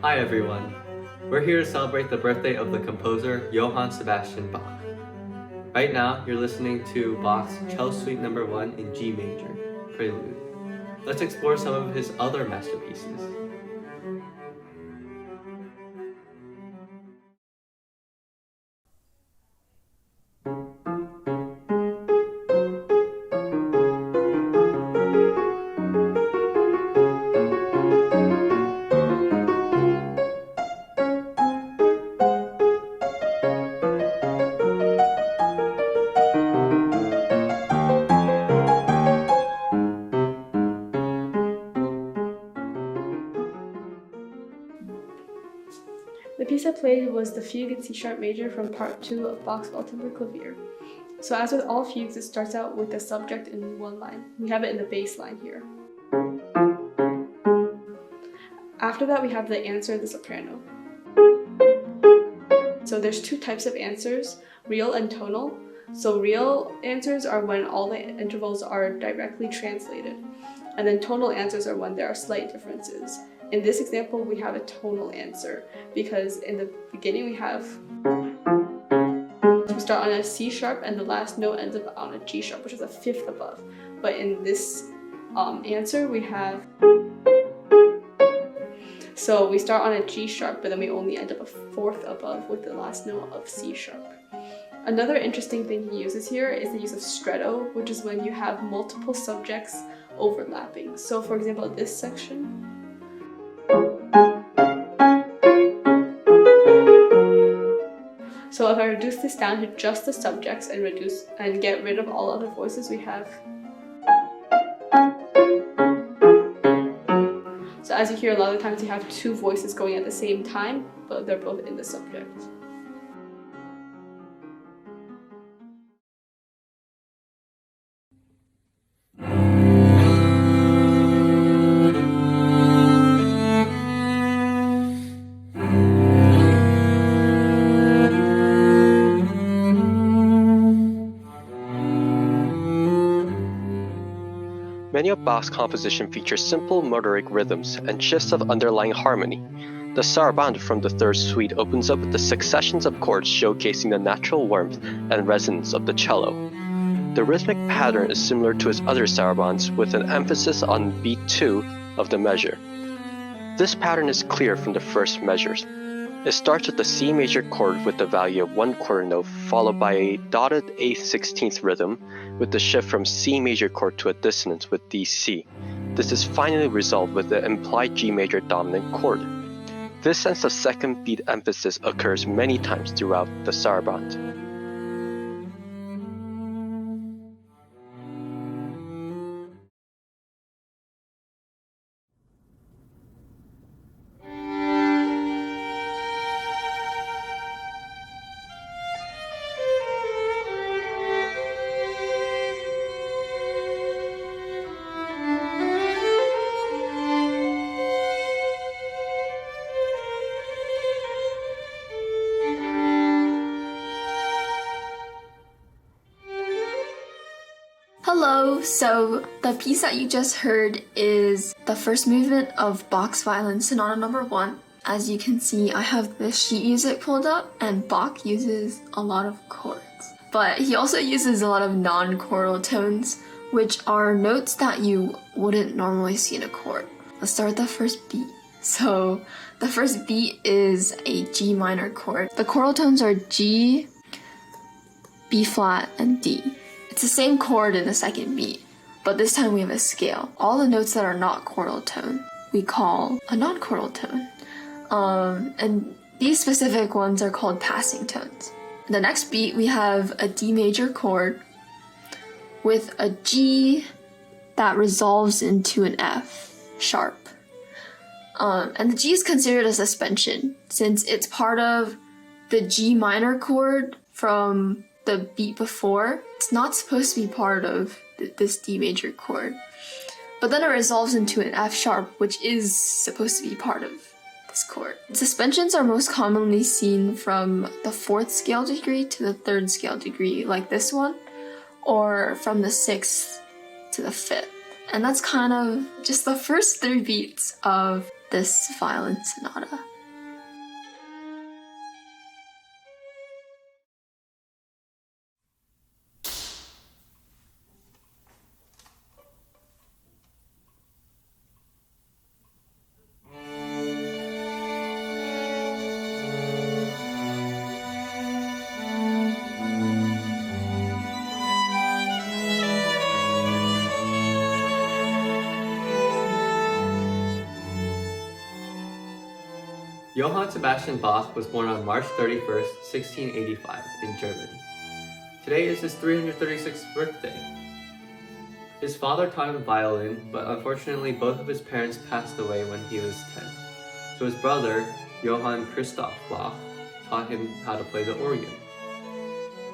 Hi everyone. We're here to celebrate the birthday of the composer Johann Sebastian Bach. Right now, you're listening to Bach's Cello Suite No. 1 in G major, Prelude. Let's explore some of his other masterpieces. The piece I played was the Fugue in C-sharp major from Part 2 of Bach's Ultimate Clavier. So as with all fugues, it starts out with the subject in one line. We have it in the bass line here. After that, we have the answer in the soprano. So there's two types of answers, real and tonal. So real answers are when all the intervals are directly translated. And then tonal answers are when there are slight differences. In this example, we have a tonal answer because in the beginning we start on a C sharp and the last note ends up on a G sharp, which is a fifth above. But in this answer, we have, so we start on a G sharp, but then we only end up a fourth above with the last note of C sharp. Another interesting thing he uses here is the use of stretto, which is when you have multiple subjects overlapping. So for example, this section, so if I reduce this down to just the subjects and get rid of all other voices, we have. So as you hear, a lot of the times you have two voices going at the same time, but they're both in the subject. Many of Bach's compositions feature simple motoric rhythms and shifts of underlying harmony. The sarabande from the third suite opens up with the successions of chords showcasing the natural warmth and resonance of the cello. The rhythmic pattern is similar to his other sarabandes with an emphasis on beat 2 of the measure. This pattern is clear from the first measures. It starts with the C major chord with the value of one quarter note followed by a dotted 8/16 rhythm with the shift from C major chord to a dissonance with DC. This is finally resolved with the implied G major dominant chord. This sense of second beat emphasis occurs many times throughout the sarabande. Hello! So the piece that you just heard is the first movement of Bach's Violin Sonata No. 1. As you can see, I have the sheet music pulled up, and Bach uses a lot of chords. But he also uses a lot of non-choral tones, which are notes that you wouldn't normally see in a chord. Let's start with the first beat. So the first beat is a G minor chord. The choral tones are G, B flat, and D. It's the same chord in the second beat, but this time we have a scale. All the notes that are not choral tone, we call a non-choral tone. And these specific ones are called passing tones. The next beat, we have a D major chord with a G that resolves into an F sharp. And the G is considered a suspension since it's part of the G minor chord from the beat before. It's not supposed to be part of this D major chord. But then it resolves into an F sharp, which is supposed to be part of this chord. Suspensions are most commonly seen from the 4th scale degree to the 3rd scale degree, like this one, or from the 6th to the 5th. And that's kind of just the first 3 beats of this violin sonata. Johann Sebastian Bach was born on March 31st, 1685 in Germany. Today is his 336th birthday. His father taught him violin, but unfortunately both of his parents passed away when he was 10. So his brother, Johann Christoph Bach, taught him how to play the organ.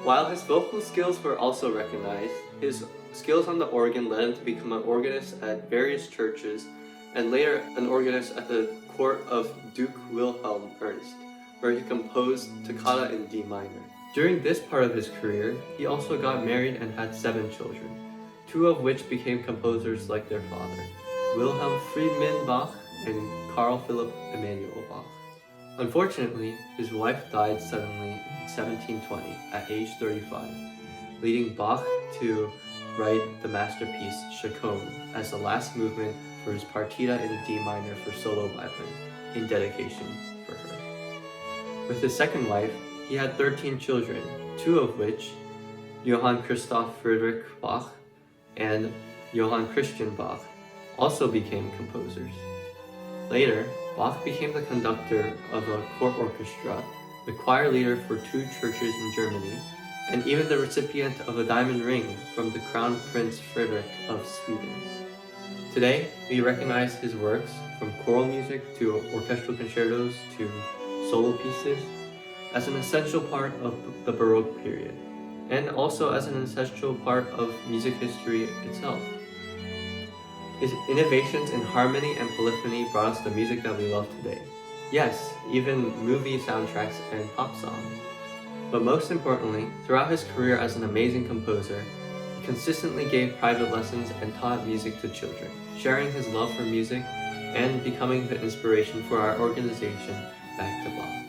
While his vocal skills were also recognized, his skills on the organ led him to become an organist at various churches and later an organist at the court of Duke Wilhelm Ernst, where he composed Toccata in D minor. During this part of his career, he also got married and had 7 children, 2 of which became composers like their father, Wilhelm Friedmann Bach and Carl Philipp Emanuel Bach. Unfortunately, his wife died suddenly in 1720 at age 35, leading Bach to write the masterpiece Chaconne as the last movement for his Partita in D minor for solo violin, in dedication for her. With his second wife, he had 13 children, 2 of which, Johann Christoph Friedrich Bach and Johann Christian Bach, also became composers. Later, Bach became the conductor of a court orchestra, the choir leader for 2 churches in Germany, and even the recipient of a diamond ring from the Crown Prince Frederick of Sweden. Today, we recognize his works from choral music to orchestral concertos to solo pieces as an essential part of the Baroque period, and also as an essential part of music history itself. His innovations in harmony and polyphony brought us the music that we love today. Yes, even movie soundtracks and pop songs. But most importantly, throughout his career as an amazing composer, he consistently gave private lessons and taught music to children, sharing his love for music and becoming the inspiration for our organization, Back to Bach.